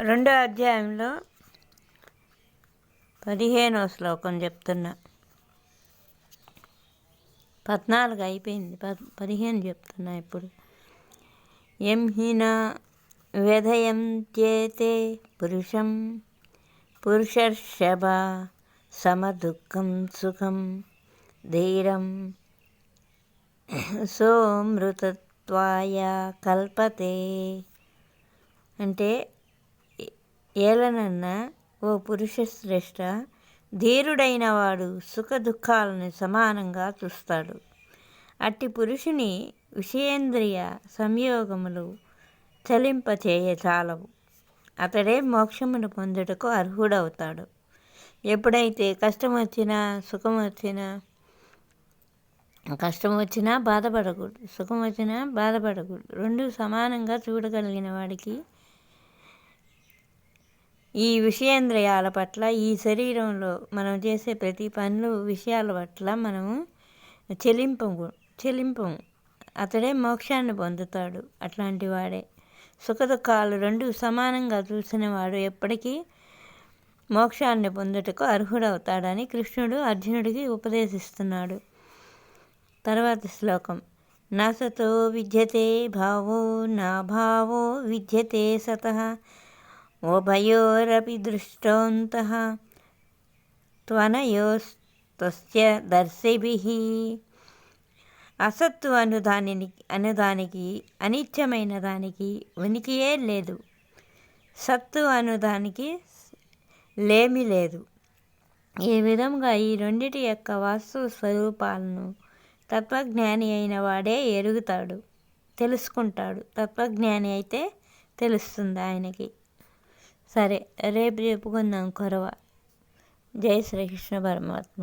రెండో అధ్యాయంలో 15వ శ్లోకం చెప్తున్నా. 14 అయిపోయింది, 15 చెప్తున్నా ఇప్పుడు. ఎం హినా వ్యధయంత్యేతే పురుషం పురుషర్షభ సమదుఃఖం సుఖం ధీరం సోమృతత్వాయ కల్పతే. అంటే ఏలనన్నా ఓ పురుష శ్రేష్ఠ, ధీరుడైన వాడు సుఖ దుఃఖాలను సమానంగా చూస్తాడు. అట్టి పురుషుని విషయేంద్రియ సంయోగములు చలింపచేయచాలవు. అతడే మోక్షమును పొందుటకు అర్హుడవుతాడు. ఎప్పుడైతే కష్టం వచ్చినా బాధపడకూడదు, సుఖం వచ్చినా బాధపడకూడదు. రెండు సమానంగా చూడగలిగిన వాడికి ఈ విషయేంద్రియాల పట్ల, ఈ శరీరంలో మనం చేసే ప్రతి పనులు విషయాల పట్ల మనము చెలింపము. అతడే మోక్షాన్ని పొందుతాడు. అట్లాంటి వాడే సుఖదుఖాలు రెండు సమానంగా చూసిన వాడు ఎప్పటికీ మోక్షాన్ని పొందుటకు అర్హుడవుతాడని కృష్ణుడు అర్జునుడికి ఉపదేశిస్తున్నాడు. తర్వాత శ్లోకం. నా సతో విద్యతే భావో నా భావో విద్యతే సతః ఉభయోరపి దృష్టోంతః త్వనయోస్తస్య దర్శిభిః. అసత్తు అనుదానికి అనిత్యమైన దానికి ఉనికియే లేదు. సత్తు అనుదానికి లేమి లేదు. ఈ విధంగా ఈ రెండిటి యొక్క వాస్తవ స్వరూపాలను తత్వజ్ఞాని అయిన వాడే ఎరుగుతాడు, తెలుసుకుంటాడు. తత్వజ్ఞాని అయితే తెలుస్తుంది ఆయనకి. సరే, రేపు చెప్పుకుందాం కొరవ. జై శ్రీకృష్ణ పరమాత్మ.